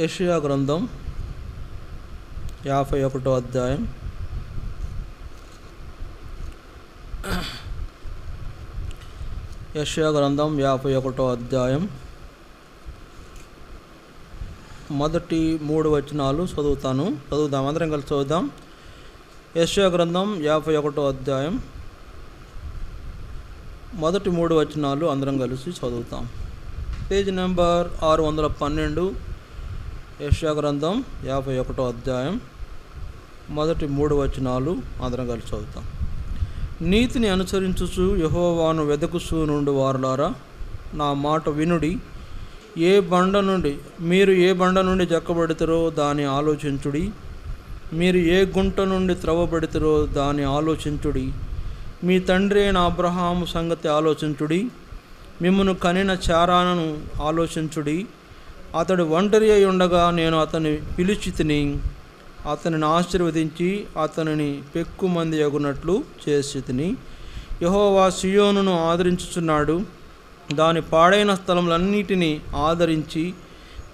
యెషయా గ్రంథం 51వ అధ్యాయం. యెషయా గ్రంథం 51వ అధ్యాయం మొదటి 3 వచనాలు చదువుదాం. అందరం కలిసి చదువుదాం. యెషయా గ్రంథం 51వ అధ్యాయం మొదటి 3 వచనాలు అందరం కలిసి చదువుతాం. Page number 612. యెషయా గ్రంథం 51వ అధ్యాయం మొదటి 3 వచనాలు అందరం కలిసి చదువుతాం. నీతిని అనుసరించుచు యెహోవాను వెదకుచు నుండి వారులారా, నా మాట వినుడి. మీరు ఏ బండ నుండి చెక్కబడితరో దాన్ని ఆలోచించుడి. మీరు ఏ గుంట నుండి త్రవ్వబడితరో దాన్ని ఆలోచించుడి. మీ తండ్రి అయిన అబ్రహాము సంగతి ఆలోచించుడి. మిమ్మును కనిన చారాను ఆలోచించుడి. అతడు ఒంటరి అయి ఉండగా నేను అతన్ని పిలిచి తిని అతనిని ఆశీర్వదించి అతనిని పెక్కుమంది అగునట్లు చేసి తిని. యెహోవా సియోనును ఆదరించుచున్నాడు. దాని పాడైన స్థలములన్నిటినీ ఆదరించి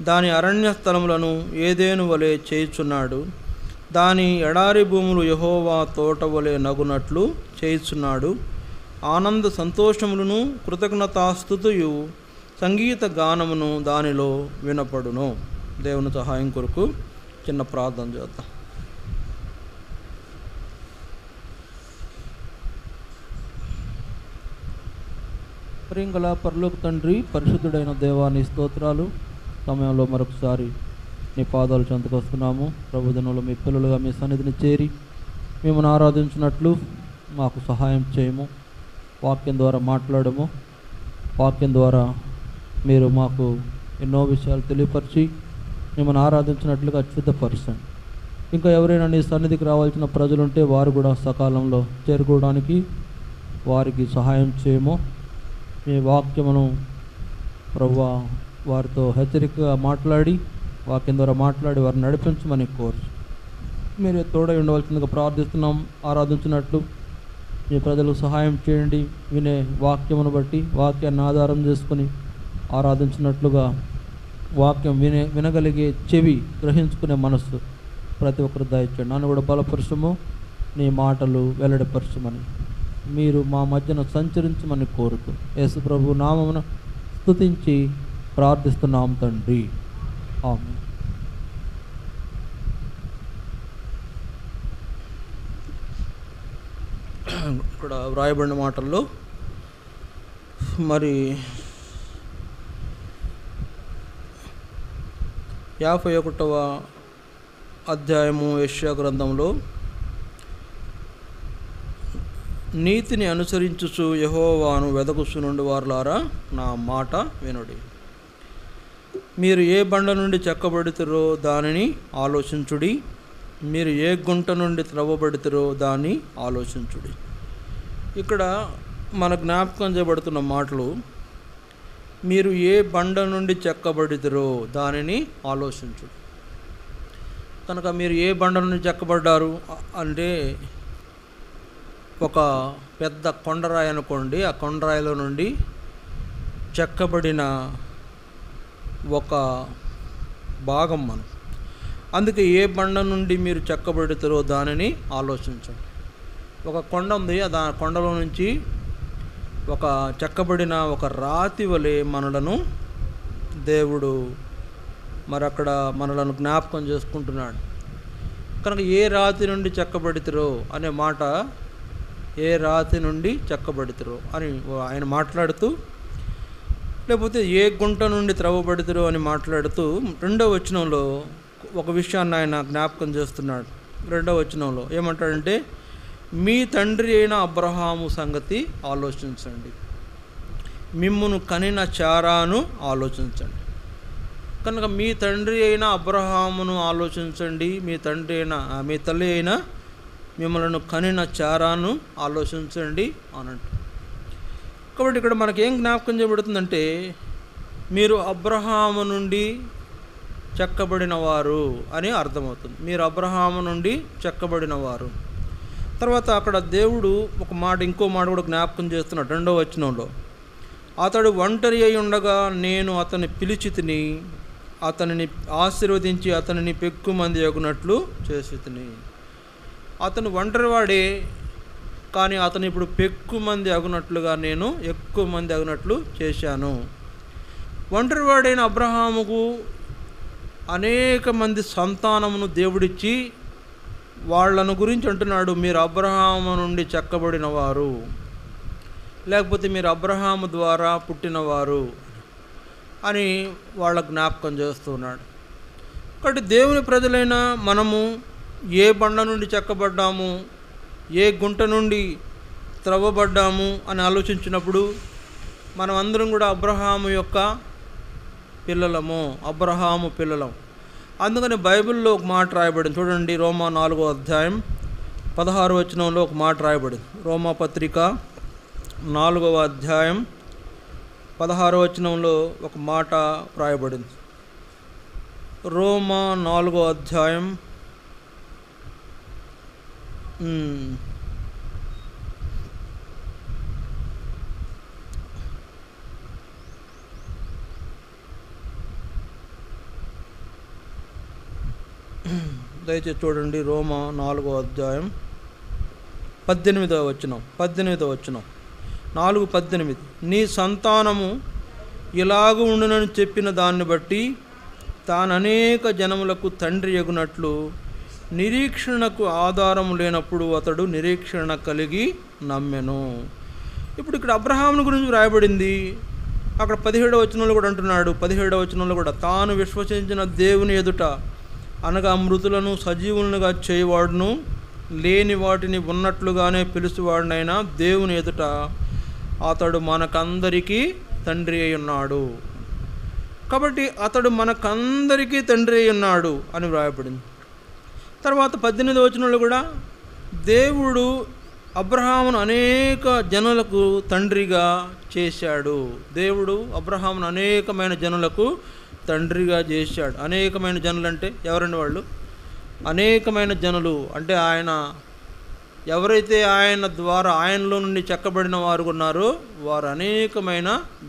దాని అరణ్య స్థలములను ఏదేను వలె చేయుచున్నాడు. దాని ఎడారి భూములు యెహోవా తోట వలె నగునట్లు చేయుచున్నాడు. ఆనంద సంతోషములను కృతజ్ఞతాస్తుతియు సంగీత గానమును దానిలో వినపడును. దేవుని సహాయం కొరకు చిన్న ప్రార్థన చేద్దాం. ప్రేంగల పరలోక తండ్రి, పరిశుద్ధుడైన దేవాని స్తోత్రాలు. సమయంలో మరొకసారి నీ పాదాలు చెంతకొస్తున్నాము. ప్రభుదినంలో మీ పిల్లలుగా మీ సన్నిధిని చేరి మిమ్మల్ని ఆరాధించినట్లు మాకు సహాయం చేయము. వాక్యం ద్వారా మాట్లాడము. వాక్యం ద్వారా మీరు మాకు ఎన్నో విషయాలు తెలియపరిచి మిమ్మల్ని ఆరాధించినట్లుగా సిద్ధపరచండి. ఇంకా ఎవరైనా నీ సన్నిధికి రావాల్సిన ప్రజలుంటే వారు కూడా సకాలంలో చేరుకోవడానికి వారికి సహాయం చేయము. మీ వాక్యమును ప్రభువా వారితో హెచ్చరికగా మాట్లాడి వాక్యం ద్వారా మాట్లాడి వారిని నడిపించమని కోరు. మీరు తోడై ఉండవలసిందిగా ప్రార్థిస్తున్నాం. ఆరాధించినట్లు మీ ప్రజలకు సహాయం చేయండి. వినే వాక్యమును బట్టి వాక్యాన్ని ఆధారం చేసుకుని ఆరాధించినట్లుగా వాక్యం వినగలిగే చెవి, గ్రహించుకునే మనస్సు ప్రతి ఒక్కరు దయచేయండి. నన్ను కూడా బలపరచము, నీ మాటలు వెల్లడిపరచమని మీరు మా మధ్యన సంచరించమని కోరుతూ యేసు ప్రభు నామమున స్తుతించి ప్రార్థిస్తున్నాం తండ్రి, ఆమేన్. ఇక్కడ వ్రాయబడిన మాటల్లో మరి 51వ అధ్యాయము యెషయా గ్రంథంలో నీతిని అనుసరించుచు యెహోవాను వెదకుచు నుండి వారులారా, నా మాట వినుడి. మీరు ఏ బండ నుండి చెక్కబడితరో దానిని ఆలోచించుడి. మీరు ఏ గుంట నుండి త్రవ్వబడితరో దాన్ని ఆలోచించుడి. ఇక్కడ మన జ్ఞాపకం చేయబడుతున్న మాటలు, మీరు ఏ బండ నుండి చెక్కబడితరో దానిని ఆలోచించుడి. కనుక మీరు ఏ బండ నుండి చెక్కబడ్డారు అంటే ఒక పెద్ద కొండరాయి అనుకోండి. ఆ కొండరాయిలో నుండి చెక్కబడిన ఒక భాగం మనం. అందుకే ఏ బండ నుండి మీరు చెక్కబడితారో దానిని ఆలోచించండి. ఒక కొండ ఉంది. ఆ కొండలో నుంచి ఒక చెక్కబడిన ఒక రాతి వలె మనలను దేవుడు మరి అక్కడ మనలను జ్ఞాపకం చేసుకుంటున్నాడు. కనుక ఏ రాతి నుండి చెక్కబడితారో అనే మాట, ఏ రాతి నుండి చెక్కబడితారో అని ఆయన మాట్లాడుతూ, లేకపోతే ఏ గుంట నుండి త్రవ్వబడితారో అని మాట్లాడుతూ 2వ వచనంలో ఒక విషయాన్ని ఆయన జ్ఞాపకం చేస్తున్నాడు. 2వ వచనంలో ఏమంటాడంటే, మీ తండ్రి అయిన అబ్రహాము సంగతి ఆలోచించండి, మిమ్మును కనిన చారాను ఆలోచించండి. కనుక మీ తండ్రి అయిన అబ్రహామును ఆలోచించండి, మీ తల్లి అయిన మిమ్మల్ని కనిన చారాను ఆలోచించండి అనంట. కాబట్టి ఇక్కడ మనకేం జ్ఞాపకం చేయబడుతుందంటే, మీరు అబ్రహాము నుండి చెక్కబడిన వారు అని అర్థమవుతుంది. మీరు అబ్రహాము నుండి చెక్కబడిన వారు. తర్వాత అక్కడ దేవుడు ఇంకో మాట కూడా జ్ఞాపకం చేస్తున్నాడు 2వ వచనంలో. అతడు ఒంటరి అయి ఉండగా నేను అతన్ని పిలిచి తిని అతనిని ఆశీర్వదించి అతనిని పెక్కు మంది అగునట్లు చేసితిని. అతను ఒంటరివాడే, కానీ అతను ఇప్పుడు పెక్కు మంది అగునట్లుగా నేను ఎక్కువ మంది అగునట్లు చేశాను. ఒంటరివాడైన అబ్రహాముకు అనేక మంది సంతానమును దేవుడిచ్చి వాళ్ళను గురించి అంటున్నాడు, మీరు అబ్రహాము నుండి చెక్కబడిన వారు, లేకపోతే మీరు అబ్రహాము ద్వారా పుట్టినవారు అని వాళ్ళ జ్ఞాపకం చేస్తున్నాడు. కాబట్టి దేవుని ప్రజలైన మనము ఏ బండ నుండి చెక్కబడ్డాము, ఏ గుంట నుండి త్రవ్వబడ్డాము అని ఆలోచించినప్పుడు మనం అందరం కూడా అబ్రహాము యొక్క పిల్లలము, అబ్రహాము పిల్లలం. అందుకని బైబిల్లో ఒక మాట రాయబడింది చూడండి. రోమా 4వ అధ్యాయం 16వ వచనంలో ఒక మాట రాయబడింది. రోమా పత్రిక 4వ అధ్యాయం 16వ వచనంలో ఒక మాట రాయబడింది. రోమా 4వ అధ్యాయం దయచేసి చూడండి. రోమా 4వ అధ్యాయం 18వ వచనం 4:18 నీ సంతానము ఇలాగ ఉండునని చెప్పిన దాన్ని బట్టి తాను అనేక జనములకు తండ్రి ఎగునట్లు నిరీక్షణకు ఆధారం లేనప్పుడు అతడు నిరీక్షణ కలిగి నమ్మెను. ఇప్పుడు ఇక్కడ అబ్రహాముని గురించి రాయబడింది. అక్కడ 17వ వచనంలో కూడా అంటున్నాడు. 17వ వచనంలో కూడా తాను విశ్వసించిన దేవుని ఎదుట అనగా మృతులను సజీవులుగా చేయవాడును, లేని వాటిని ఉన్నట్లుగానే పిలుచువాడినైనా దేవుని ఎదుట అతడు మనకందరికీ తండ్రి అయి ఉన్నాడు. కాబట్టి అతడు మనకందరికీ తండ్రి అయి ఉన్నాడు అని వ్రాయబడింది. తర్వాత 18వ వచనంలో కూడా దేవుడు అబ్రహామును అనేక జనులకు తండ్రిగా చేశాడు. దేవుడు అబ్రహామును అనేకమైన జనులకు తండ్రిగా చేశాడు. అనేకమైన జనులు అంటే ఎవరండి వాళ్ళు? అనేకమైన జనులు అంటే ఆయన ఎవరైతే ఆయన ద్వారా ఆయనలో నుండి చెక్కబడిన వారు ఉన్నారో వారు అనేకమైన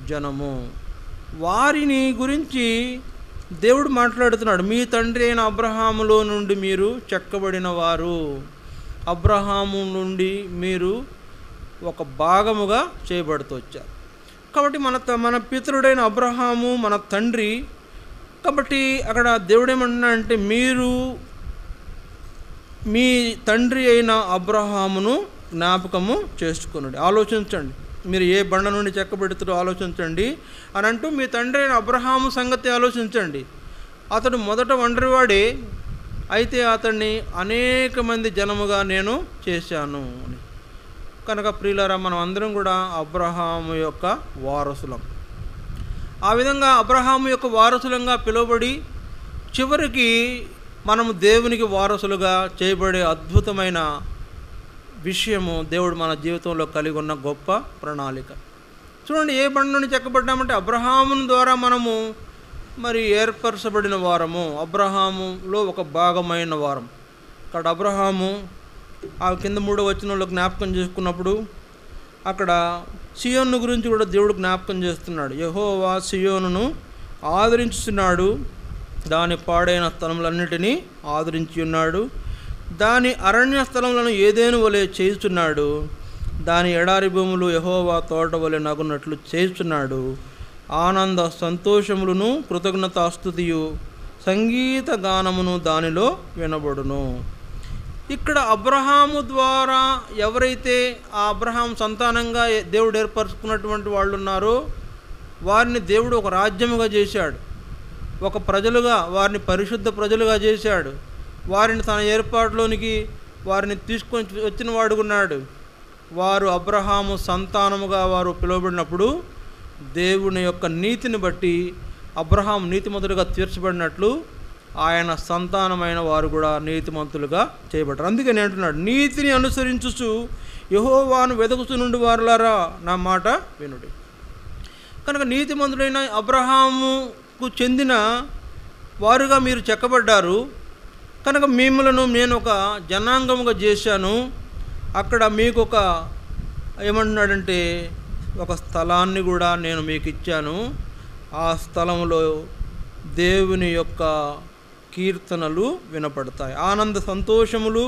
జనము. వారిని గురించి దేవుడు మాట్లాడుతున్నాడు. మీ తండ్రి అయిన అబ్రహాములో నుండి మీరు చెక్కబడిన వారు, అబ్రహాము నుండి మీరు ఒక భాగముగా చేయబడుతూ వచ్చారు. కాబట్టి మన పితరుడైన అబ్రహాము మన తండ్రి. కాబట్టి అక్కడ దేవుడు ఏమంటున్నాడంటే మీరు మీ తండ్రి అయిన అబ్రహామును జ్ఞాపకము చేసుకున్నాడు. ఆలోచించండి, మీరు ఏ బండ నుండి చెక్కబెడుతారో ఆలోచించండి అని అంటూ మీ తండ్రి అయిన అబ్రహాము సంగతి ఆలోచించండి. అతడు మొదట ఒంటరివాడే, అయితే అతన్ని అనేక మంది జనముగా నేను చేశాను అని. కనుక ప్రియులారా, మనం అందరం కూడా అబ్రహాము యొక్క వారసులం. ఆ విధంగా అబ్రహాము యొక్క వారసులంగా పిలువబడి చివరికి మనము దేవునికి వారసులుగా చేయబడే అద్భుతమైన విషయము దేవుడు మన జీవితంలో కలిగి ఉన్న గొప్ప ప్రణాళిక. చూడండి, ఏ బండ నుండి చెక్కబడ్డామంటే అబ్రహాముని ద్వారా మనము మరి ఏర్పరచబడిన వారము, అబ్రహాములో ఒక భాగమైన వారం. అక్కడ అబ్రహాము ఆ కింద 3వ వచనంలో జ్ఞాపకం చేసుకున్నప్పుడు అక్కడ సియోను గురించి కూడా దేవుడు జ్ఞాపకం చేస్తున్నాడు. యెహోవా సియోనును ఆదరించుతున్నాడు, దాని పాడైన స్థలములన్నిటినీ ఆదరించి ఉన్నాడు, దాని అరణ్య స్థలములను ఏదేను వలె చేయుచున్నాడు, దాని ఎడారి భూములు యెహోవా తోట వలె నగున్నట్లు చేయుచున్నాడు. ఆనంద సంతోషములను కృతజ్ఞతాస్తుతియు సంగీత గానమును దానిలో వినబడును. ఇక్కడ అబ్రహాము ద్వారా ఎవరైతే ఆ అబ్రహాం సంతానంగా దేవుడు ఏర్పరచుకున్నటువంటి వాళ్ళు ఉన్నారో వారిని దేవుడు ఒక రాజ్యముగా చేశాడు, ఒక ప్రజలుగా వారిని పరిశుద్ధ ప్రజలుగా చేశాడు. వారిని తన ఏర్పాటులోనికి వారిని తీసుకొని వచ్చిన వాడుకున్నాడు. వారు అబ్రహాము సంతానముగా వారు పిలువబడినప్పుడు దేవుని యొక్క నీతిని బట్టి అబ్రహాం నీతిమంతుడిగా తీర్చబడినట్లు ఆయన సంతానమైన వారు కూడా నీతిమంతులుగా చేయబడ్డారు. అందుకే నేను అంటున్నాడు, నీతిని అనుసరించుచు యెహోవాను వెదకుచు నుండి వారులారా నా మాట వినుడి. కనుక నీతిమంతుడైన అబ్రహాముకు చెందిన వారుగా మీరు చెక్కబడ్డారు. కనుక మిమ్మలను నేను ఒక జనాంగముగా చేశాను. అక్కడ మీకు ఒక ఏమంటున్నాడంటే ఒక స్థలాన్ని కూడా నేను మీకు ఇచ్చాను. ఆ స్థలంలో దేవుని యొక్క కీర్తనలు వినపడతాయి. ఆనంద సంతోషములు,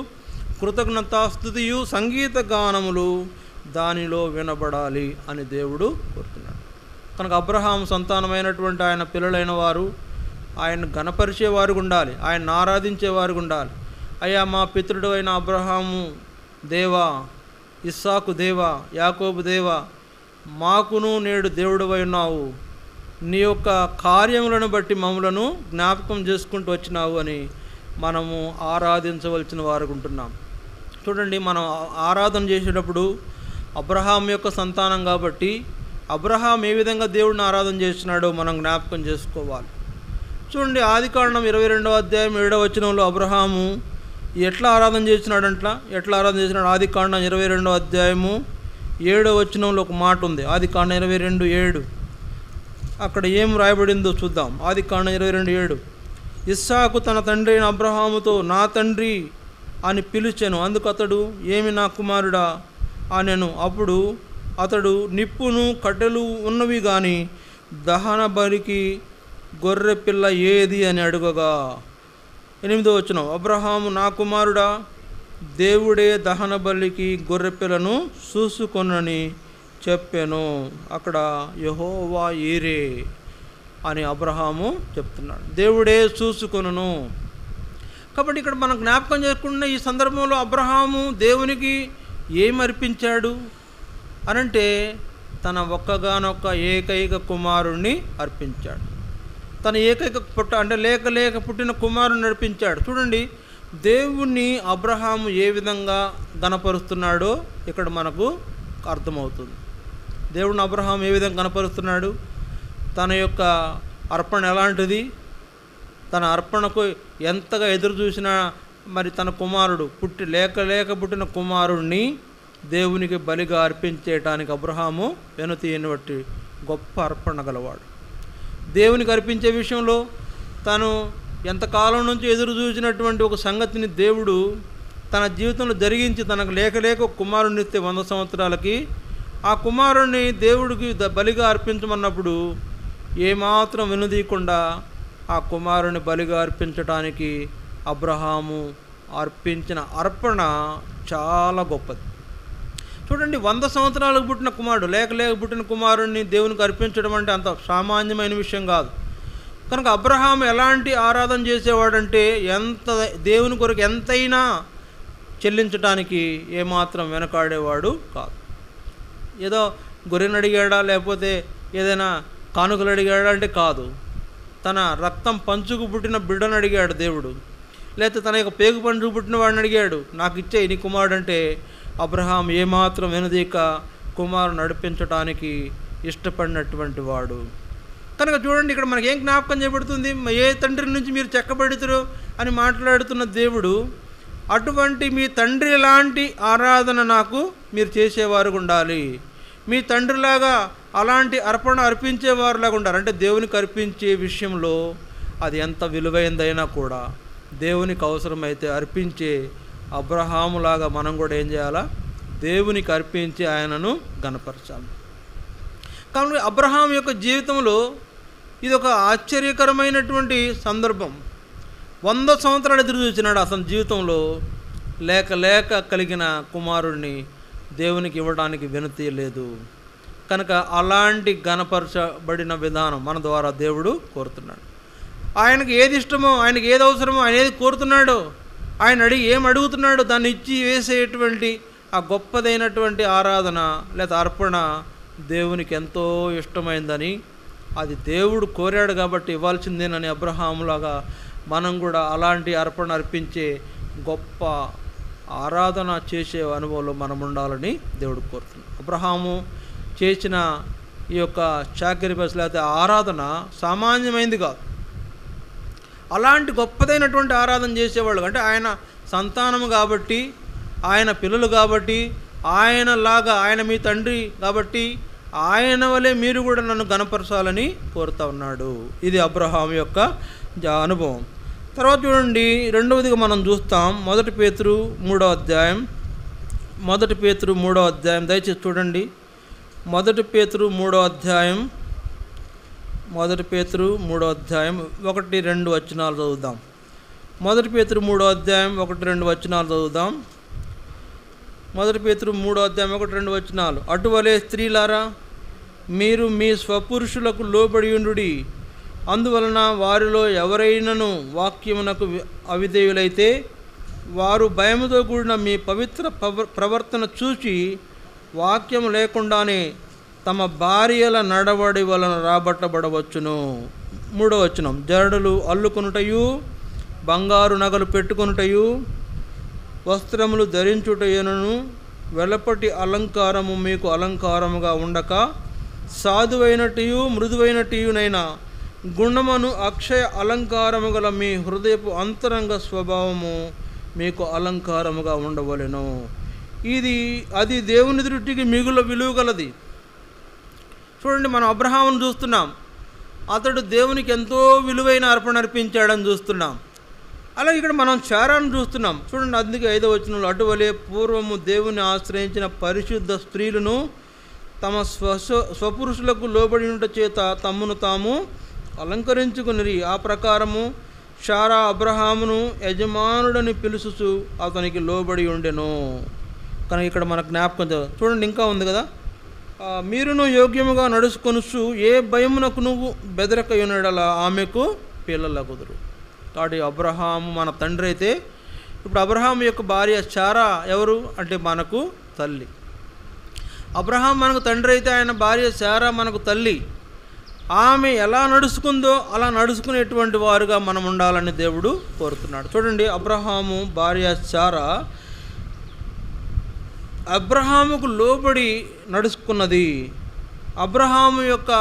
కృతజ్ఞతాస్తుతియు, సంగీత గానములు దానిలో వినబడాలి అని దేవుడు కోరుతున్నాడు. కనుక అబ్రహాము సంతానమైనటువంటి ఆయన పిల్లలైన వారు ఆయన ఘనపరిచేవారు ఉండాలి, ఆయన ఆరాధించేవారు ఉండాలి. అయ్యా మా పితరుడు అయిన అబ్రహాము దేవా, ఇస్సాకు దేవా, యాకోబు దేవా, మాకును నేడు దేవుడివై ఉన్నావు, నీ యొక్క కార్యములను బట్టి మమ్మలను జ్ఞాపకం చేసుకుంటూ వచ్చినావు అని మనము ఆరాధించవలసిన వారు ఉంటున్నాం. చూడండి, మనం ఆరాధన చేసేటప్పుడు అబ్రహాం యొక్క సంతానం కాబట్టి అబ్రహాం ఏ విధంగా దేవుడిని ఆరాధన చేస్తున్నాడో మనం జ్ఞాపకం చేసుకోవాలి. చూడండి, ఆదికాండం 22వ అధ్యాయం 7వ వచనంలో అబ్రహాము ఎట్లా ఆరాధన చేసినాడు? ఆదికాండం 22వ అధ్యాయము 7వ వచనంలో ఒక మాట ఉంది. ఆదికాండం 22:7 అక్కడ ఏం రాయబడిందో చూద్దాం. ఆదికాండం 22:7 ఇస్సాకు తన తండ్రి అయిన అబ్రహాముతో నా తండ్రి అని పిలిచెను, అందుకు అతడు ఏమి నా కుమారుడా అనెను. అప్పుడు అతడు నిప్పును కట్టెలు ఉన్నవి కానీ దహన బలికి గొర్రె పిల్ల ఏది అని అడుగగా, 8వ వచనం అబ్రహాము నా కుమారుడా, దేవుడే దహన బలికి గొర్రె పిల్లను చూసుకొనని చెప్పాను. అక్కడ యెహోవా ఈరే అని అబ్రహాము చెప్తున్నాడు, దేవుడే చూసుకొనును. కాబట్టి ఇక్కడ మనం జ్ఞాపకం చేసుకున్న ఈ సందర్భంలో అబ్రహాము దేవునికి ఏమి అర్పించాడు అనంటే తన ఒక్కగానొక్క ఏకైక కుమారుణ్ణి అర్పించాడు. తన ఏకైక లేక పుట్టిన కుమారుని నడిపించాడు. చూడండి, దేవుణ్ణి అబ్రహాము ఏ విధంగా గణపరుస్తున్నాడో ఇక్కడ మనకు అర్థమవుతుంది. దేవుడిని అబ్రహాం ఏ విధంగా గణపరుస్తున్నాడు? తన యొక్క అర్పణ ఎలాంటిది? తన అర్పణకు ఎంతగా ఎదురు చూసినా మరి తన కుమారుడు లేక పుట్టిన కుమారుణ్ణి దేవునికి బలిగా అర్పించేయటానికి అబ్రహాము వెనుతీయని బట్టి గొప్ప అర్పణ గలవాడు. దేవునికి అర్పించే విషయంలో తను ఎంతకాలం నుంచి ఎదురు చూసినటువంటి ఒక సంగతిని దేవుడు తన జీవితంలో జరిగించి తనకు లేక కుమారుణ్ణి ఇస్తే 100 సంవత్సరాలకి ఆ కుమారుణ్ణి దేవుడికి బలిగా అర్పించమన్నప్పుడు ఏమాత్రం వెనుదీయకుండా ఆ కుమారుని బలిగా అర్పించడానికి అబ్రహాము అర్పించిన అర్పణ చాలా గొప్పది. చూడండి, 100 సంవత్సరాలకు పుట్టిన కుమారుడు లేక పుట్టిన కుమారుడిని దేవునికి అర్పించడం అంటే అంత సామాన్యమైన విషయం కాదు. కనుక అబ్రహాము ఎలాంటి ఆరాధన చేసేవాడంటే దేవుని కొరకు ఎంతైనా చెల్లించడానికి ఏమాత్రం వెనకాడేవాడు కాదు. ఏదో గొర్రెను అడిగాడా లేకపోతే ఏదైనా కానుకలు అడిగాడా అంటే కాదు. తన రక్తం పంచుకు పుట్టిన బిడ్డను అడిగాడు దేవుడు, లేకపోతే తన యొక్క పేగు పంచుకు పుట్టిన వాడిని అడిగాడు, నాకు ఇచ్చే నీ కుమారుడు అంటే అబ్రహాం ఏమాత్రం వెనుదీక కుమారుడు నడిపించడానికి ఇష్టపడినటువంటి వాడు. కనుక చూడండి, ఇక్కడ మనకి ఏం జ్ఞాపకం చేయబడుతుంది? ఏ తండ్రి నుంచి మీరు చెక్కబడుతురు అని మాట్లాడుతున్న దేవుడు అటువంటి మీ తండ్రి లాంటి ఆరాధన నాకు మీరు చేసేవారు ఉండాలి, మీ తండ్రిలాగా అలాంటి అర్పణ అర్పించేవారులాగా ఉండాలి. అంటే దేవునికి అర్పించే విషయంలో అది ఎంత విలువైందైనా కూడా దేవునికి అవసరమైతే అర్పించే అబ్రహాములాగా మనం కూడా ఏం చేయాలా? దేవునికి అర్పించి ఆయనను గణపరచాలి. కాబట్టి అబ్రహాం యొక్క జీవితంలో ఇది ఒక ఆశ్చర్యకరమైనటువంటి సందర్భం. 100 సంవత్సరాలు ఎదురు చూసినాడు అతని జీవితంలో లేక కలిగిన కుమారుడిని దేవునికి ఇవ్వడానికి వెనుతీయలేదు. కనుక అలాంటి గణపరచబడిన విధానం మన ద్వారా దేవుడు కోరుతున్నాడు. ఆయనకు ఏది ఇష్టమో, ఆయనకి ఏది అవసరమో, ఆయన ఏది కోరుతున్నాడో, ఆయన ఏం అడుగుతున్నాడో దాన్ని ఇచ్చి వేసేటువంటి ఆ గొప్పదైనటువంటి ఆరాధన లేదా అర్పణ దేవునికి ఎంతో ఇష్టమైందని, అది దేవుడు కోరాడు కాబట్టి ఇవ్వాల్సిందేనని అబ్రహాములాగా మనం కూడా అలాంటి అర్పణ అర్పించే గొప్ప ఆరాధన చేసే అనుభవంలో మనం ఉండాలని దేవుడు కోరుతున్నాడు. అబ్రహాము చేసిన ఈ యొక్క సాక్రిఫైస్ లేకపోతే ఆరాధన సామాన్యమైంది కాదు. అలాంటి గొప్పదైనటువంటి ఆరాధన చేసేవాళ్ళు అంటే ఆయన సంతానము కాబట్టి, ఆయన పిల్లలు కాబట్టి, ఆయనలాగా ఆయన మీ తండ్రి కాబట్టి ఆయన వలె మీరు కూడా నన్ను గణపరచాలని కోరుతా ఉన్నాడు. ఇది అబ్రహాం యొక్క అనుభవం. తర్వాత చూడండి, రెండవదిగా మనం చూస్తాం 1 పేతురు 3వ అధ్యాయం. 1 పేతురు 3వ అధ్యాయం దయచేసి చూడండి. 1 పేతురు 3వ అధ్యాయం మొదటి పేతురు 3వ అధ్యాయం 1-2 వచనాలు చదువుదాం. మొదటి పేతురు 3వ అధ్యాయం 1-2 వచనాలు చదువుదాం. మొదటి పేతురు 3వ అధ్యాయం 1-2 వచనాలు. అటువలే స్త్రీలారా, మీరు మీ స్వపురుషులకు లోబడి ఉండుడి. అందువలన వారిలో ఎవరైనను వాక్యమునకు అవిధేయులైతే వారు భయముతో కూడిన మీ పవిత్ర ప్రవర్తన చూచి వాక్యం లేకుండానే తమ భార్యల నడవడి వలన రాబట్టబడవచ్చును. 3వ వచనం. జడలు అల్లుకొనుటయు, బంగారు నగలు పెట్టుకొనుటయు, వస్త్రములు ధరించుటయును, వెలపటి అలంకారము మీకు అలంకారముగా ఉండక సాధువైనటియు మృదువైనటియునైనా గుణమును అక్షయ అలంకారము గల మీ హృదయపు అంతరంగ స్వభావము మీకు అలంకారముగా ఉండవలెను. అది దేవుని దృష్టికి మిగుల విలువ గలది. చూడండి, మనం అబ్రహామును చూస్తున్నాం. అతడు దేవునికి ఎంతో విలువైన అర్పణ అర్పించాడని చూస్తున్నాం. అలాగే ఇక్కడ మనం శారాను చూస్తున్నాం. చూడండి, అందుకే 5వ వచనంలో, అటువలే పూర్వము దేవుని ఆశ్రయించిన పరిశుద్ధ స్త్రీలను తమ స్వపురుషులకు లోబడి ఉంట చేత తమ్మును తాము అలంకరించుకుని ఆ ప్రకారము శారా అబ్రహామును యజమానుడని పిలుచుచు అతనికి లోబడి ఉండెను. కానీ ఇక్కడ మన జ్ఞాపకం చూడండి, ఇంకా ఉంది కదా, మీరును యోగ్యముగా నడుచుకొనుచు ఏ భయమునకు నువ్వు బెదరకయునడలా ఆమెకు పిల్లలగుదురు. కాబట్టి అబ్రహాము మన తండ్రి అయితే, ఇప్పుడు అబ్రహాము యొక్క భార్య శారా ఎవరు అంటే మనకు తల్లి. అబ్రహాం మనకు తండ్రి అయితే ఆయన భార్య శారా మనకు తల్లి. ఆమె ఎలా నడుచుకుందో అలా నడుచుకునేటువంటి వారుగా మనం ఉండాలని దేవుడు కోరుతున్నాడు. చూడండి, అబ్రహాము భార్య శారా అబ్రహాముకు లోబడి నడుచుకున్నది. అబ్రహాము యొక్క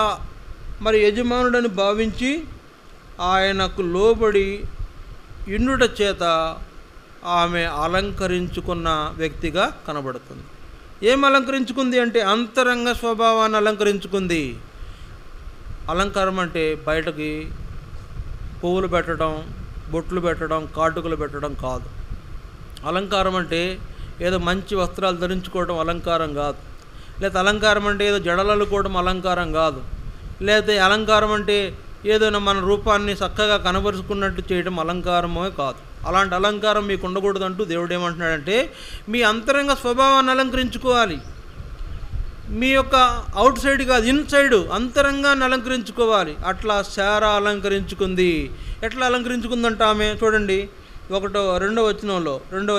యజమానుడని భావించి ఆయనకు లోబడి ఇండుట చేత ఆమె అలంకరించుకున్న వ్యక్తిగా కనబడుతుంది. ఏం అలంకరించుకుంది అంటే అంతరంగ స్వభావాన్ని అలంకరించుకుంది. అలంకారం అంటే బయటకి పువ్వులు పెట్టడం, బొట్లు పెట్టడం, కాటుకలు పెట్టడం కాదు. అలంకారం అంటే ఏదో మంచి వస్త్రాలు ధరించుకోవడం అలంకారం కాదు. లేదా అలంకారం అంటే ఏదో జడలు అల్లుకోవడం అలంకారం కాదు. లేదా అలంకారం అంటే ఏదైనా మన రూపాన్ని చక్కగా కనబరుచుకున్నట్టు చేయడం అలంకారమే కాదు. అలాంటి అలంకారం మీకు ఉండకూడదంటూ దేవుడు ఏమంటున్నాడంటే, మీ అంతరంగ స్వభావాన్ని అలంకరించుకోవాలి. మీ యొక్క అవుట్ సైడ్ కాదు, ఇన్సైడ్ అంతరంగాన్ని అలంకరించుకోవాలి. అట్లా శారా అలంకరించుకుంది. ఎట్లా అలంకరించుకుందంట ఆమె? చూడండి, 2వ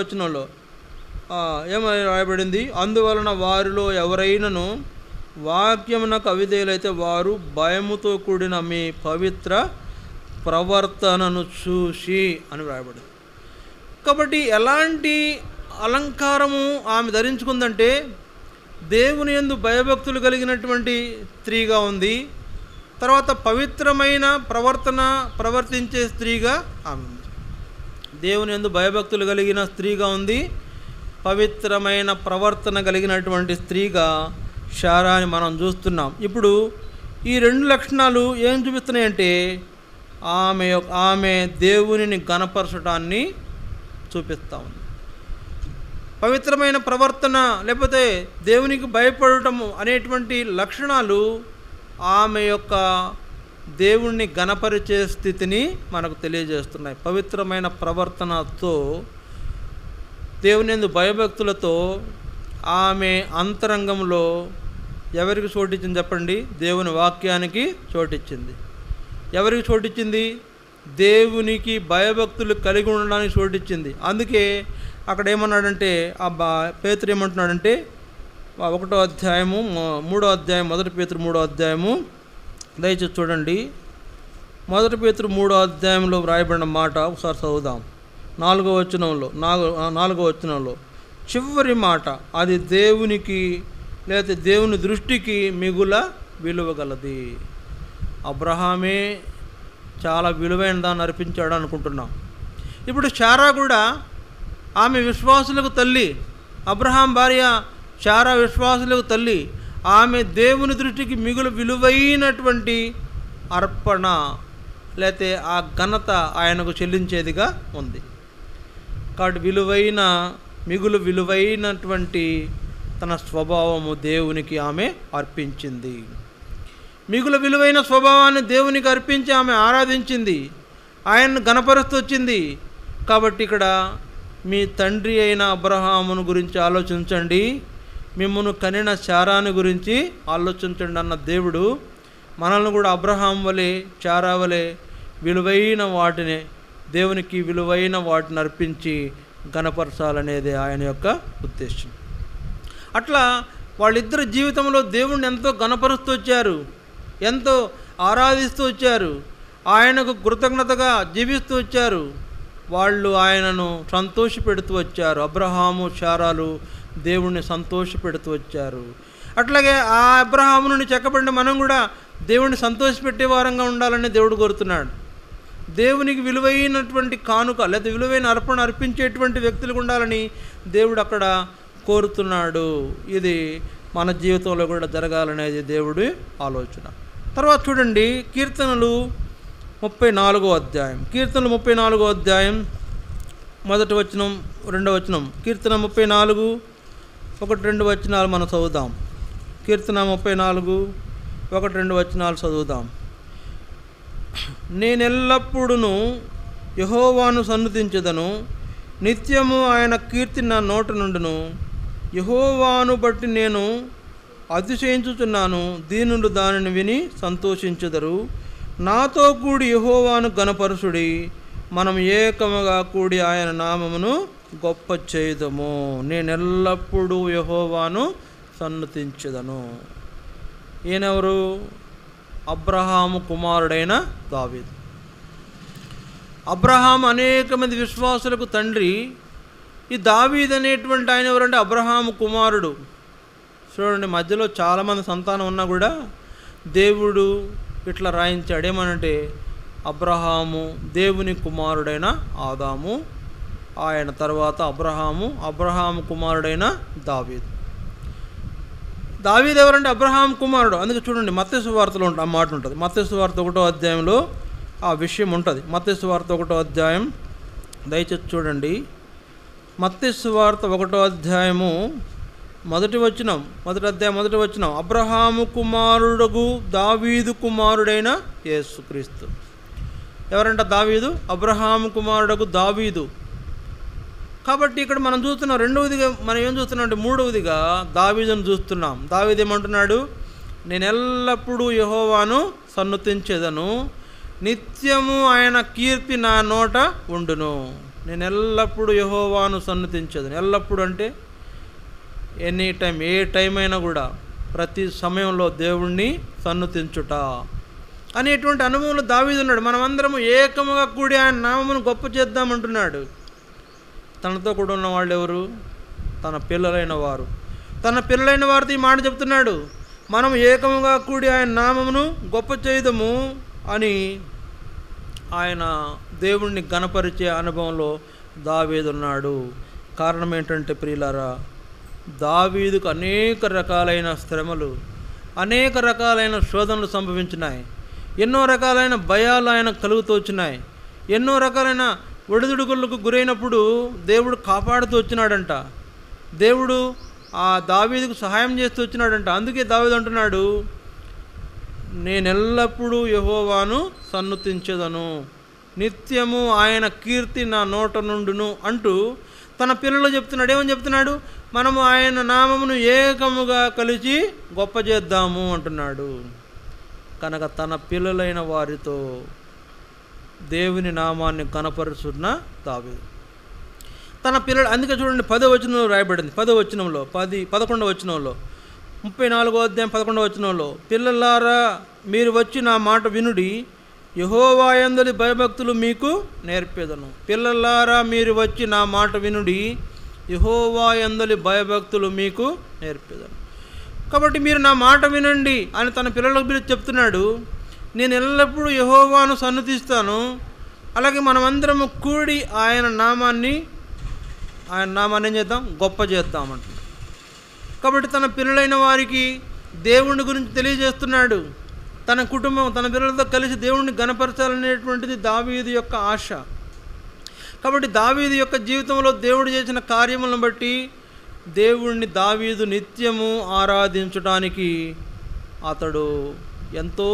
వచనంలో ఏమని రాయబడింది? అందువలన వారిలో ఎవరైనను వాక్యమునకు అవిధేయులైతే వారు భయముతో కూడిన మీ పవిత్ర ప్రవర్తనను చూసి అని రాయబడింది. కాబట్టి ఎలాంటి అలంకారము ఆమె ధరించుకుందంటే దేవుని యందు భయభక్తులు కలిగినటువంటి స్త్రీగా ఉంది. తర్వాత పవిత్రమైన ప్రవర్తించే స్త్రీగా ఆమె ఉంది. దేవుని యందు భయభక్తులు కలిగిన స్త్రీగా ఉంది. పవిత్రమైన ప్రవర్తన కలిగినటువంటి స్త్రీగా శారాని మనం చూస్తున్నాం. ఇప్పుడు ఈ 2 లక్షణాలు ఏం చూపిస్తున్నాయంటే ఆమె దేవునిని ఘనపరచడాన్ని చూపిస్తూ ఉంది. పవిత్రమైన ప్రవర్తన లేకపోతే దేవునికి భయపడటము అనేటువంటి లక్షణాలు ఆమె యొక్క దేవుణ్ణి ఘనపరిచే స్థితిని మనకు తెలియజేస్తున్నాయి. పవిత్రమైన ప్రవర్తనతో, దేవుని యందు భయభక్తులతో ఆమె అంతరంగంలో ఎవరికి చోటిచ్చింది చెప్పండి? దేవుని వాక్యానికి చోటిచ్చింది. ఎవరికి చోటిచ్చింది? దేవునికి భయభక్తులు కలిగి ఉండడానికి చోటిచ్చింది. అందుకే అక్కడ ఏమన్నాడంటే పేతురు ఏమంటున్నాడంటే 1వ అధ్యాయము 3వ అధ్యాయం, మొదటి పేతురు 3వ అధ్యాయము దయచేసి చూడండి. మొదటి పేతురు 3వ అధ్యాయంలో వ్రాయబడిన మాట ఒకసారి చదువుదాం. 4వ వచనంలో చివరి మాట, అది దేవునికి లేదా దేవుని దృష్టికి మిగుల విలువగలది. అబ్రహామే చాలా విలువైన దాన్ని అర్పించాడు అనుకుంటున్నాం. ఇప్పుడు శారా కూడా ఆమె విశ్వాసులకు తల్లి. అబ్రహాం భార్య శారా విశ్వాసులకు తల్లి. ఆమె దేవుని దృష్టికి మిగులు విలువైనటువంటి అర్పణ లేతే ఆ ఘనత ఆయనకు చెల్లించేదిగా ఉంది. కాబట్టి మిగులు విలువైనటువంటి తన స్వభావము దేవునికి ఆమె అర్పించింది. మిగులు విలువైన స్వభావాన్ని దేవునికి అర్పించి ఆమె ఆరాధించింది, ఆయన్ను గణపరుస్తూ వచ్చింది. కాబట్టి ఇక్కడ మీ తండ్రి అయిన అబ్రహామును గురించి ఆలోచించండి, మిమ్మల్ని కనిన శారాను గురించి ఆలోచించండి అన్న దేవుడు మనల్ని కూడా అబ్రహాం వలె శారా వలె విలువైన వాటిని, దేవునికి విలువైన వాటిని అర్పించి గణపరచాలనేది ఆయన యొక్క ఉద్దేశం. అట్లా వాళ్ళిద్దరి జీవితంలో దేవుణ్ణి ఎంతో గణపరుస్తూ వచ్చారు, ఎంతో ఆరాధిస్తూ వచ్చారు, ఆయనకు కృతజ్ఞతగా జీవిస్తూ వచ్చారు. వాళ్ళు ఆయనను సంతోషపెడుతూ వచ్చారు. అబ్రహాము శారాలు దేవుణ్ణి సంతోషపెడుతూ వచ్చారు. అట్లాగే ఆ అబ్రహాము నుండి చెక్కబడిన మనం కూడా దేవుణ్ణి సంతోషపెట్టే వారంగా ఉండాలని దేవుడు కోరుతున్నాడు. దేవునికి విలువైనటువంటి కానుక లేదా విలువైన అర్పణ అర్పించేటువంటి వ్యక్తులు ఉండాలని దేవుడు అక్కడ కోరుతున్నాడు. ఇది మన జీవితంలో కూడా జరగాలనేది దేవుడి ఆలోచన. తర్వాత చూడండి, కీర్తనలు 34వ అధ్యాయం. కీర్తనలు 34వ అధ్యాయం 1వ వచనం 2వ వచనం. కీర్తన 34 1, 2 వచనాలు మనం చదువుదాం. కీర్తన 34 1, 2 వచనాలు చదువుదాం. నేనెల్లప్పుడూ యెహోవాను సన్నుతించెదను, నిత్యము ఆయన కీర్తి నా నోట నుండును. యెహోవాను బట్టి నేను అతిశయించుచున్నాను, దీనులు దానిని విని సంతోషించెదరు. నాతో కూడి యెహోవాను గణపరచుడి, మనం ఏకముగా కూడి ఆయన నామమును గొప్ప చేయుదము. నేనెల్లప్పుడూ యెహోవాను సన్నుతించెదను. ఈయనెవరు? అబ్రహాము కుమారుడైన దావీదు. అబ్రహాము అనేక మంది విశ్వాసులకు తండ్రి. ఈ దావీదు అనేటువంటి ఆయన ఎవరంటే అబ్రహాము కుమారుడు. చూడండి, మధ్యలో చాలామంది సంతానం ఉన్నా కూడా దేవుడు ఇట్లా రాయించాడు. ఏమనంటే అబ్రహాము దేవుని కుమారుడైన ఆదాము, ఆయన తర్వాత అబ్రహాము కుమారుడైన దావీదు. దావీదు ఎవరంటే అబ్రహాం కుమారుడు. అందుకే చూడండి, మత్తయి సువార్తలో ఆ మాట ఉంటుంది. మత్తయి సువార్త 1వ అధ్యాయంలో ఆ విషయం ఉంటుంది. మత్తయి సువార్త 1వ అధ్యాయం దయచేసి చూడండి. మత్తయి సువార్త 1వ అధ్యాయము 1వ వచనం, 1వ వచనం. అబ్రహాము కుమారుడుగు దావీదు కుమారుడైన యేసుక్రీస్తు. ఎవరంట దావీదు? అబ్రహాము కుమారుడుగు దావీదు. కాబట్టి ఇక్కడ మనం చూస్తున్నాం, రెండవదిగా మనం ఏం చూస్తున్నాం అంటే మూడవదిగా దావీదును చూస్తున్నాం. దావీదు ఏమంటున్నాడు? నేను ఎల్లప్పుడూ యెహోవాను సన్నుతించెదను, నిత్యము ఆయన కీర్తి నా నోట ఉండును. నేను ఎల్లప్పుడూ యెహోవాను సన్నుతించెదను. ఎల్లప్పుడు అంటే ఎనీ టైం, ఏ టైం అయినా కూడా ప్రతి సమయంలో దేవుణ్ణి సన్నుతించుట అనేటువంటి అనుభవంలో దావీదు ఉన్నాడు. మనమందరము ఏకముగా కూడి ఆయన నామమును గొప్ప చేద్దామంటున్నాడు. తనతో కూడా ఉన్న వాళ్ళు ఎవరు? తన పిల్లలైన వారు. తన పిల్లలైన వారితో ఈ మాట చెప్తున్నాడు, మనం ఏకముగా కూడి ఆయన నామమును గొప్ప చేయుదము అని ఆయన దేవుణ్ణి గణపరిచే అనుభవంలో దావీదు ఉన్నాడు. కారణం ఏంటంటే ప్రియులారా, దావీదుకు అనేక రకాలైన శ్రమలు, అనేక రకాలైన శోధనలు సంభవించినాయి. ఎన్నో రకాలైన భయాలు ఆయన కలుగుతూ వచ్చినాయి. ఎన్నో రకాలైన ఒడిదుడుకులకు గురైనప్పుడు దేవుడు కాపాడుతూ వచ్చినాడంట. దేవుడు ఆ దావీదుకు సహాయం చేస్తూ వచ్చినాడంట. అందుకే దావీదు అంటున్నాడు, నేనెల్లప్పుడూ యెహోవాను సన్నుతించెదను, నిత్యము ఆయన కీర్తి నా నోట నుండును అంటూ తన పిల్లలు చెప్తున్నాడు. ఏమని చెప్తున్నాడు? మనము ఆయన నామమును ఏకముగా కలిసి గొప్ప చేద్దాము అంటున్నాడు. కనుక తన పిల్లలైన వారితో దేవుని నామాన్ని కనపరుచున్న దావీదు తన పిల్లలు. అందుకే చూడండి, 10వ వచనంలో రాయబడింది. 10వ వచనంలో 11వ వచనంలో 34వ అధ్యాయం 11వ వచనంలో, పిల్లలారా మీరు వచ్చి నా మాట వినుడి, యెహోవా యందలి భయభక్తులు మీకు నేర్పేదను. పిల్లలారా మీరు వచ్చి నా మాట వినుడి, యెహోవా యందలి భయభక్తులు మీకు నేర్పేదను. కాబట్టి మీరు నా మాట వినండి అని తన పిల్లలకు పిలిచి చెప్తున్నాడు. నేను ఎల్లప్పుడూ యెహోవాను సన్నుతిస్తాను, అలాగే మనమందరము కూడి ఆయన నామాన్ని ఏం చేద్దాం? గొప్ప చేద్దామంట. కాబట్టి తన పిల్లలైన వారికి దేవుని గురించి తెలియజేస్తున్నాడు. తన కుటుంబం, తన పిల్లలతో కలిసి దేవుణ్ణి గణపరచాలనేటువంటిది దావీదు యొక్క ఆశ. కాబట్టి దావీదు యొక్క జీవితంలో దేవుడు చేసిన కార్యములను బట్టి దేవుణ్ణి దావీదు నిత్యము ఆరాధించడానికి అతడు ఎంతో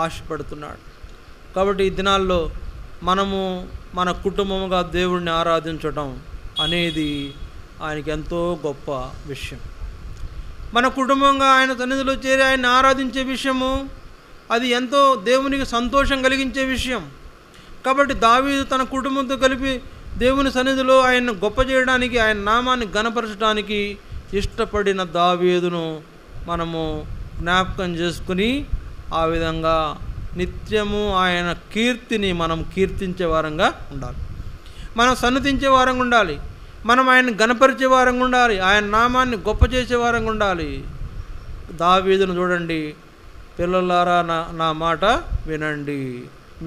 ఆశపడుతున్నాడు. కాబట్టి ఈ దినాల్లో మనము మన కుటుంబముగా దేవుణ్ణి ఆరాధించటం అనేది ఆయనకి ఎంతో గొప్ప విషయం. మన కుటుంబంగా ఆయన సన్నిధిలో చేరి ఆయన్ని ఆరాధించే విషయము అది ఎంతో దేవునికి సంతోషం కలిగించే విషయం. కాబట్టి దావీదు తన కుటుంబంతో కలిపి దేవుని సన్నిధిలో ఆయన్ని గొప్ప చేయడానికి, ఆయన నామాన్ని ఘనపరచడానికి ఇష్టపడిన దావీదును మనము జ్ఞాపకం చేసుకుని ఆ విధంగా నిత్యము ఆయన కీర్తిని మనం కీర్తించే వారంగా ఉండాలి. మనం సన్నతించే వారంగా ఉండాలి. మనం ఆయన్ని ఘనపరిచే వారంగా ఉండాలి. ఆయన నామాన్ని గొప్ప చేసే వారంగా ఉండాలి. దావీదును చూడండి, పిల్లలారా నా మాట వినండి,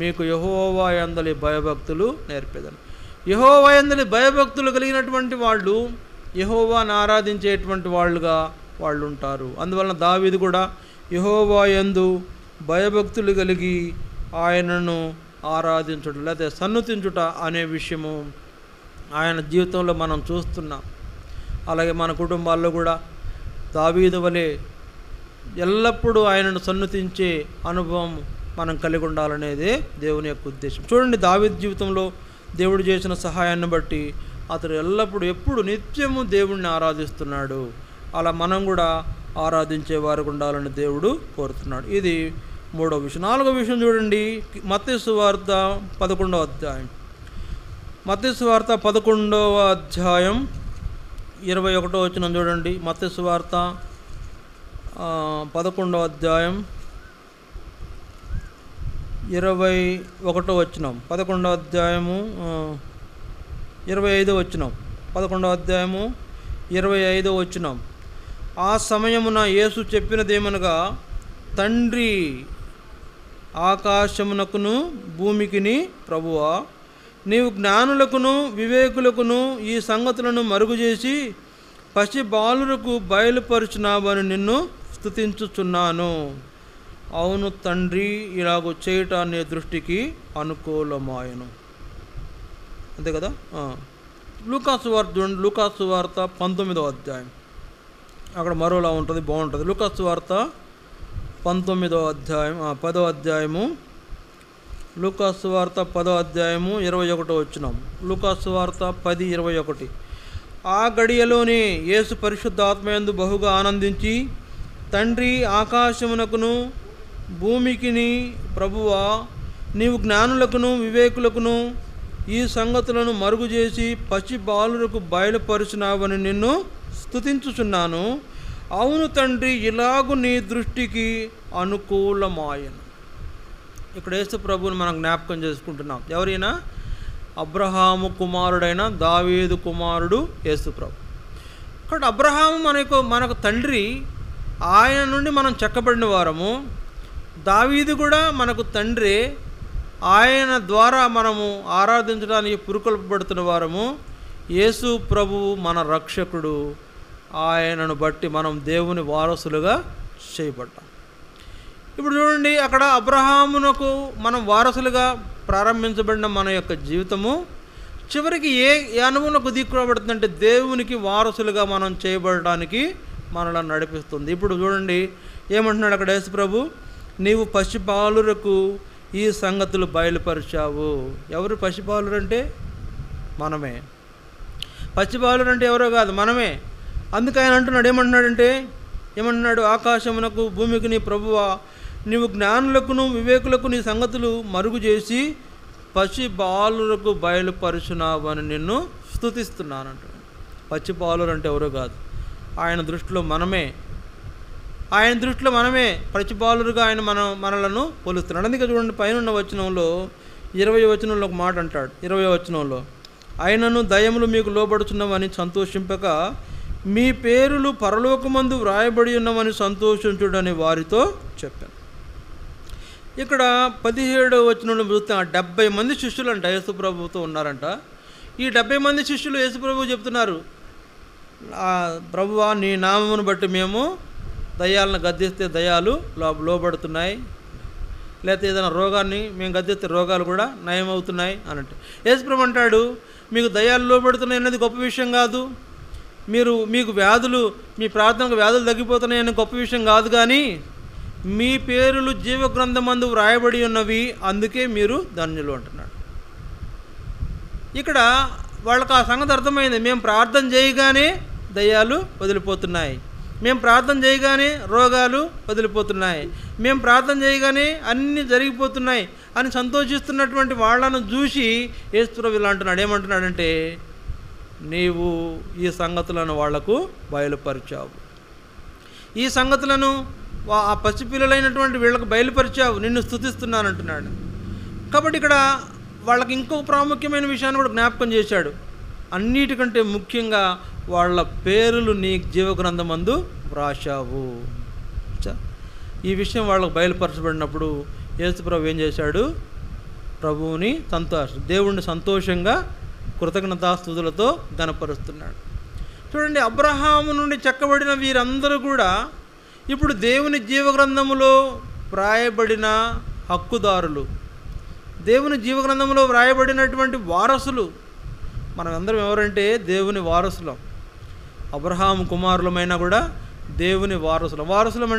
మీకు యెహోవా యందలి భయభక్తులు నేర్పేదను. యెహోవా యందలి భయభక్తులు కలిగినటువంటి వాళ్ళు యెహోవాను ఆరాధించేటువంటి వాళ్ళుగా వాళ్ళు ఉంటారు. అందువలన దావీదు కూడా యెహోవా యందు భయభక్తులు కలిగి ఆయనను ఆరాధించుట లేదా సన్నుతించుట అనే విషయము ఆయన జీవితంలో మనం చూస్తున్నాం. అలాగే మన కుటుంబాల్లో కూడా దావీదు వలె ఎల్లప్పుడూ ఆయనను సన్నుతించే అనుభవం మనం కలిగి ఉండాలనేదే దేవుని యొక్క ఉద్దేశం. చూడండి, దావీదు జీవితంలో దేవుడు చేసిన సహాయాన్ని బట్టి అతడు ఎప్పుడు నిత్యము దేవుణ్ణి ఆరాధిస్తున్నాడు. అలా మనం కూడా ఆరాధించే వారికి ఉండాలని దేవుడు కోరుతున్నాడు. ఇది 3వ విషయం. 4వ విషయం చూడండి, మత్తయి సువార్త 11వ అధ్యాయం. మత్తయి సువార్త 11వ అధ్యాయం 21వ వచనం చూడండి. మత్తయి సువార్త 11వ అధ్యాయం 21వ వచనం, 11వ అధ్యాయము 25వ వచనం, 11వ అధ్యాయము 25వ వచనం. ఆ సమయమున యేసు చెప్పినదేమనగా, తండ్రి ఆకాశమునకును భూమికిని ప్రభువా, నీవు జ్ఞానులకును వివేకులకును ఈ సంగతులను మరుగుచేసి పసి బాలురకు బయలుపరుచున్నావని నిన్ను స్తుతించుచున్నాను. అవును తండ్రి, ఇలాగ చేయటం నీ దృష్టికి అనుకూలమాయను. అంతే కదా. లూకాసు వార్త 19వ అధ్యాయం, అక్కడ మరోలా ఉంటుంది, బాగుంటుంది. లూకాసు వార్త 19వ అధ్యాయం 10వ అధ్యాయము, లూకాసు వార్త 10వ అధ్యాయము 21వ వచనం. లూకాసు వార్త 10:21. ఆ గడియలోనే యేసు పరిశుద్ధాత్మయందు బహుగా ఆనందించి, తండ్రి ఆకాశమునకును భూమికిని ప్రభువా, నీవు జ్ఞానులకును వివేకులకును ఈ సంగతులను మరుగు చేసి పసి బాలులకు బయలుపరుచున్నావని నిన్ను స్తుతించుచున్నాను. అవును తండ్రి, ఇలాగు నీ దృష్టికి అనుకూలమాయను. ఇక్కడ యేసు ప్రభువుని మనం జ్ఞాపకం చేసుకుంటున్నాం. ఎవరైనా అబ్రహాము కుమారుడైన దావీదు కుమారుడు యేసు ప్రభు. కాబట్టి అబ్రహాము మనకు తండ్రి, ఆయన నుండి మనం చెక్కబడిన వారము. దావీదు కూడా మనకు తండ్రి, ఆయన ద్వారా మనము ఆరాధించడానికి పురుకొల్పబడుతున్న వారము. యేసు ప్రభువు మన రక్షకుడు. ఆయనను బట్టి మనం దేవుని వారసులుగా చేయబడ్డాం. ఇప్పుడు చూడండి, అక్కడ అబ్రహామునకు మనం వారసులుగా ప్రారంభించబడిన మన యొక్క జీవితము చివరికి ఏ అనుభవంలోకి దిక్కుబడుతుందంటే దేవునికి వారసులుగా మనం చేయబడడానికి మనల్ని నడిపిస్తుంది. ఇప్పుడు చూడండి ఏమంటున్నాడు అక్కడ యేసు ప్రభు, నీవు పసిబాలురకు ఈ సంగతులు బయలుపరిచావు. ఎవరు పసిబాలురు అంటే? మనమే. పసిబాలురు అంటే ఎవరో కాదు, మనమే. అందుకే ఆయన అంటున్నాడు, ఏమంటున్నాడు, ఆకాశమునకు భూమికి నీ ప్రభువా, నీవు జ్ఞానులకును వివేకులకు నీ సంగతులు మరుగు చేసి పసి బాలురకు బయలుపరుచున్నావని నిన్ను స్తుతిస్తున్నానంటాడు. పసి బాలురు అంటే ఎవరో కాదు, ఆయన దృష్టిలో మనమే. పసి బాలురుగా ఆయన మనలను పోలుస్తున్నాడు. అందుకే చూడండి, పైన వచనంలో 20వ వచనంలో ఒక మాట అంటాడు. 20వ వచనంలో, ఆయనను దయములు మీకు లోబడుచున్నామని సంతోషింపక మీ పేరులు పరలోకమందు వ్రాయబడి ఉన్నవని సంతోషించుడని వారితో చెప్పాను. ఇక్కడ 17వ వచనంలో చూస్తే 70 మంది శిష్యులు అంట యేసు ప్రభువుతో ఉన్నారంట. ఈ 70 మంది శిష్యులు యేసు ప్రభువు చెప్తున్నారు, ప్రభువా నీ నామమును బట్టి మేము దయ్యాలను గద్దిస్తే దయ్యాలు లోబడుతున్నాయి, లేకపోతే ఏదైనా రోగాన్ని మేము గద్దిస్తే రోగాలు కూడా నయమవుతున్నాయి అన్నట్టు. యేసు ప్రభు అంటాడు, మీకు దయ్యాలు లోబడుతున్నాయి అనేది గొప్ప విషయం కాదు, మీకు వ్యాధులు, మీ ప్రార్థనకు వ్యాధులు తగ్గిపోతున్నాయని గొప్ప విషయం కాదు, కానీ మీ పేరులు జీవగ్రంథమందు వ్రాయబడి ఉన్నవి, అందుకే మీరు ధన్యులు అంటున్నాడు. ఇక్కడ వాళ్ళకి ఆ సంగతి అర్థమైంది. మేము ప్రార్థన చేయగానే దయ్యాలు వదిలిపోతున్నాయి, మేము ప్రార్థన చేయగానే రోగాలు వదిలిపోతున్నాయి, మేము ప్రార్థన చేయగానే అన్నీ జరిగిపోతున్నాయి అని సంతోషిస్తున్నటువంటి వాళ్ళను చూసి యేసుప్రభువు ఇలా అంటున్నాడు. ఏమంటున్నాడంటే, నీవు ఈ సంగతులను వాళ్లకు బయలుపరిచావు, ఈ సంగతులను ఆ పసిపిల్లలైనటువంటి వీళ్ళకు బయలుపరిచావు, నిన్ను స్తుతిస్తున్నానంటున్నాడు. కాబట్టి ఇక్కడ వాళ్ళకి ఇంకొక ప్రాముఖ్యమైన విషయాన్ని కూడా జ్ఞాపకం చేశాడు. అన్నిటికంటే ముఖ్యంగా వాళ్ళ పేరులు నీ జీవగ్రంథమందు వ్రాశావు. ఈ విషయం వాళ్ళకు బయలుపరచబడినప్పుడు యేసుప్రభు ఏం చేశాడు? ప్రభువుని దేవుణ్ణి సంతోషంగా కృతజ్ఞతాస్తుతులతో గణపరుస్తున్నాడు. చూడండి, అబ్రహాము నుండి చెక్కబడిన వీరందరూ కూడా ఇప్పుడు దేవుని జీవగ్రంథములో వ్రాయబడిన హక్కుదారులు, దేవుని జీవగ్రంథంలో వ్రాయబడినటువంటి వారసులు. మనం అందరం ఎవరంటే దేవుని వారసులం. అబ్రహాము కుమారులమైనా కూడా దేవుని వారసులం. వారసులం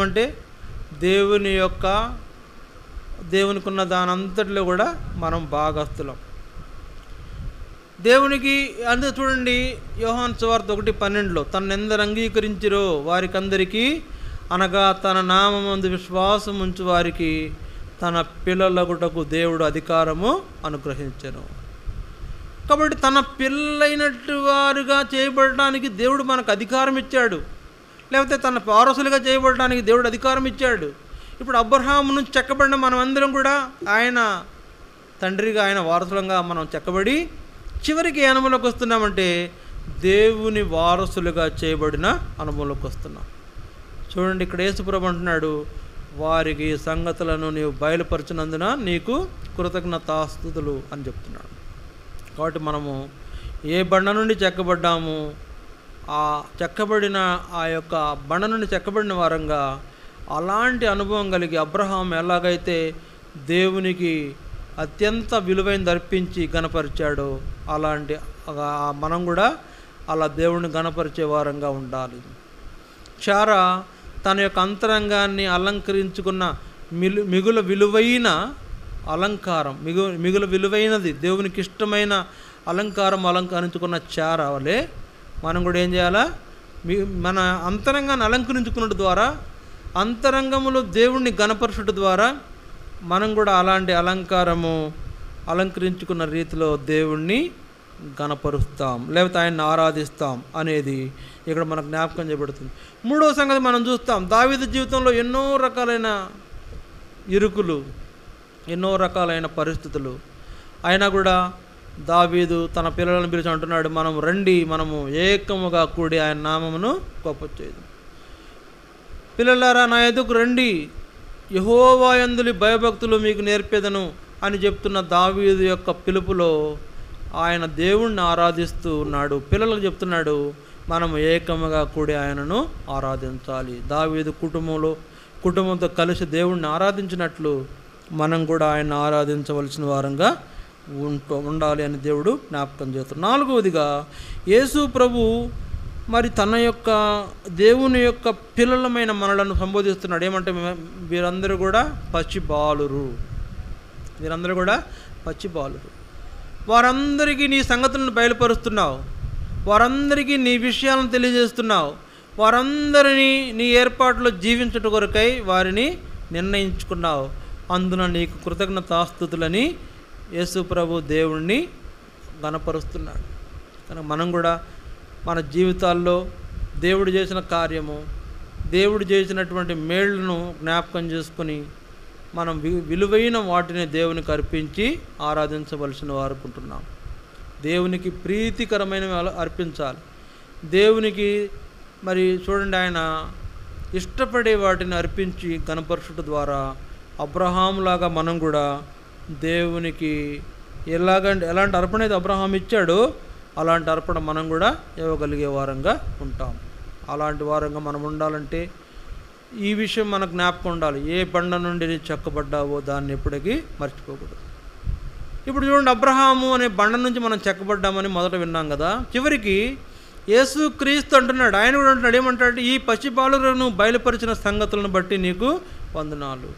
అంటే దేవునికి ఉన్న దానంతటిలో కూడా మనం భాగస్థులం. దేవునికి అందుకే చూడండి, యోహాను సువార్త 1:12 తనెందరు అంగీకరించిరో వారికందరికీ, అనగా తన నామమందు విశ్వాసం ఉంచు వారికి తన పిల్లలగుటకు దేవుడు అధికారము అనుగ్రహించెను. కాబట్టి తన పిల్లలైనట్టు వారుగా చేయబడటానికి దేవుడు మనకు అధికారం ఇచ్చాడు, లేకపోతే తన వారసులుగా చేయబడటానికి దేవుడు అధికారం ఇచ్చాడు. ఇప్పుడు అబ్రహాము నుంచి చెక్కబడిన మనం అందరం కూడా ఆయన తండ్రిగా, ఆయన వారసులంగా మనం చెక్కబడి చివరికి ఏ అనుభవంలోకి వస్తున్నామంటే దేవుని వారసులుగా చేయబడిన అనుభవంలోకి వస్తున్నాం. చూడండి, ఇక్కడ యేసుప్రభు అంటున్నాడు, వారికి సంగతులను నీవు బయలుపరచినందున నీకు కృతజ్ఞతాస్తుతులు అని చెప్తున్నాడు. కాబట్టి మనము ఏ బండ నుండి చెక్కబడ్డాము, ఆ చెక్కబడిన ఆ యొక్క బండ నుండి చెక్కబడిన వారంగా అలాంటి అనుభవం కలిగి అబ్రహాము ఎలాగైతే దేవునికి అత్యంత విలువైనది అర్పించి గణపరిచాడో అలాంటి మనం కూడా అలా దేవుడిని గణపరిచే వారంగా ఉండాలి. చారా తన యొక్క అంతరంగాన్ని అలంకరించుకున్న మిగుల విలువైన అలంకారం, మిగుల విలువైనది దేవునికి ఇష్టమైన అలంకరించుకున్న చారా వలె మనం కూడా ఏం చేయాలా? మన అంతరంగాన్ని అలంకరించుకున్నట్టు ద్వారా, అంతరంగములో దేవుణ్ణి గణపరచుట ద్వారా మనం కూడా అలాంటి అలంకరించుకున్న రీతిలో దేవుణ్ణి గణపరుస్తాం, లేకపోతే ఆయన్ని ఆరాధిస్తాం అనేది ఇక్కడ మనకు జ్ఞాపకం చేయబడుతుంది. మూడవ సంగతి మనం చూస్తాం, దావీదు జీవితంలో ఎన్నో రకాలైన ఇరుకులు, ఎన్నో రకాలైన పరిస్థితులు అయినా కూడా దావీదు తన పిల్లలను పిలిచి అంటున్నాడు, మనము ఏకముగా కూడి ఆయన నామమును గొప్ప చేయదు. పిల్లలారా, నా ఎదుకు రండి, యెహోవా యందులి భయభక్తులు మీకు నేర్పేదను అని చెప్తున్న దావీదు యొక్క పిలుపులో ఆయన దేవుణ్ణి ఆరాధిస్తూ ఉన్నాడు. పిల్లలకు చెప్తున్నాడు, మనము ఏకముగా కూడి ఆయనను ఆరాధించాలి. దావీదు కుటుంబంతో కలిసి దేవుణ్ణి ఆరాధించినట్లు మనం కూడా ఆయన ఆరాధించవలసిన వారంగా ఉండాలి అని దేవుడు జ్ఞాపకం చేస్తున్నాడు. నాలుగవదిగా, యేసు ప్రభు మరి తన యొక్క దేవుని యొక్క పిల్లలమైన మనలను సంబోధిస్తున్నాడు. ఏమంటే, వీరందరూ కూడా పచ్చిబాలురు, వారందరికీ నీ సంగతులను బయలుపరుస్తున్నావు, వారందరికీ నీ విషయాలను తెలియజేస్తున్నావు, వారందరినీ నీ ఏర్పాటులో జీవించుట కొరకై వారిని నిర్ణయించుకున్నావు, అందున నీకు కృతజ్ఞతాస్తుతులని యేసు ప్రభు దేవుణ్ణి గణపరుస్తున్నాడు. కనుక మనం కూడా మన జీవితాల్లో దేవుడు చేసిన కార్యము, దేవుడు చేసినటువంటి మేళ్లను జ్ఞాపకం చేసుకొని మనం విలువైన వాటిని దేవునికి అర్పించి ఆరాధించవలసిన వారుకుంటున్నాం. దేవునికి ప్రీతికరమైనవి అర్పించాలి. దేవునికి మరి చూడండి, ఆయన ఇష్టపడే వాటిని అర్పించి గణపరచుట ద్వారా అబ్రహాములాగా మనం కూడా దేవునికి ఎలాంటి అర్పణ అయితే అబ్రహాం ఇచ్చాడో అలాంటి అర్పణ మనం కూడా ఇవ్వగలిగే వారంగా ఉంటాం. అలాంటి వారంగా మనం ఉండాలంటే ఈ విషయం మనకు జ్ఞాపకం ఉండాలి. ఏ బండ నుండి చెక్కబడ్డావో దాన్ని ఎప్పటికీ మర్చిపోకూడదు. ఇప్పుడు చూడండి, అబ్రహాము అనే బండ నుంచి మనం చెక్కబడ్డామని మొదట విన్నాం కదా, చివరికి యేసు క్రీస్తు అంటున్నాడు, ఆయన కూడా అంటున్నాడు, ఏమంటాడు? ఈ పసిబాలురను బయలుపరిచిన సంగతులను బట్టి నీకు వందనాలు.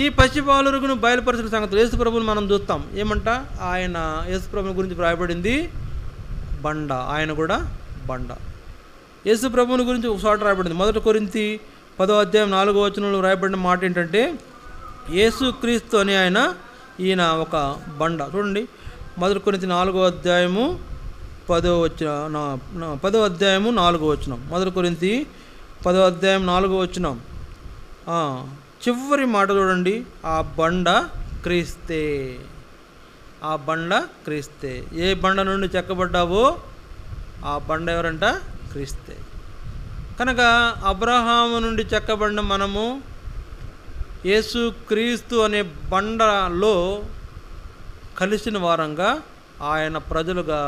ఈ పసిబాలురుగును బయలుపరిచిన సంగతులు యేసు ప్రభువుని మనం చూస్తాం. ఏమంట? ఆయన యేసు ప్రభుని గురించి వ్రాయబడింది బండ, ఆయన కూడా బండ. యేసు ప్రభువుని గురించి ఒక చోట రాయబడింది, 1 కొరింథీ 10:4 రాయబడిన మాట ఏంటంటే, యేసు క్రీస్తు అని ఈయన ఒక బండ. చూడండి, 1 కొరింథీ 4:10 10:4. 1 కొరింథీ 10:4 చివరి మాట చూడండి, ఆ బండ క్రీస్తే. ఆ బండ క్రీస్తే. ఏ బండ నుండి చెక్కబడ్డావో ఆ బండ ఎవరంట? క్రీస్తే. కనుక అబ్రహాము నుండి చెక్కబడిన మనము యేసు క్రీస్తు అనే బండలో కలిసిన వారంగా, ఆయన ప్రజలుగా,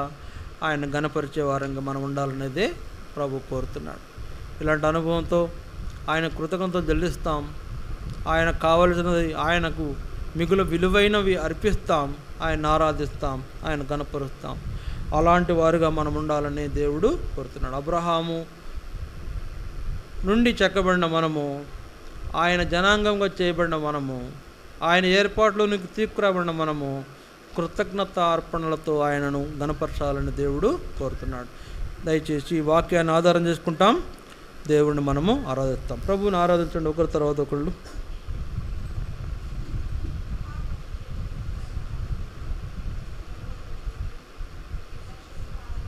ఆయన గణపరిచే వారంగా మనం ఉండాలనేదే ప్రభు కోరుతున్నాడు. ఇలాంటి అనుభవంతో ఆయన కృతజ్ఞతలు చెల్లిస్తాం, ఆయన కావలసినది, ఆయనకు మిగులు విలువైనవి అర్పిస్తాం, ఆయన ఆరాధిస్తాం, ఆయన గణపరుస్తాం. అలాంటి వారుగా మనం ఉండాలని దేవుడు కోరుతున్నాడు. అబ్రహాము నుండి చెక్కబడిన మనము, ఆయన జనాంగంగా చేయబడిన మనము, ఆయన ఏర్పాట్లోనికి తీసుకురాబడిన మనము కృతజ్ఞత అర్పణలతో ఆయనను గణపరచాలని దేవుడు కోరుతున్నాడు. దయచేసి ఈ వాక్యాన్ని ఆధారం చేసుకుంటాం, దేవుడిని మనము ఆరాధిస్తాం. ప్రభువుని ఆరాధించండి ఒకరి తర్వాత ఒకళ్ళు.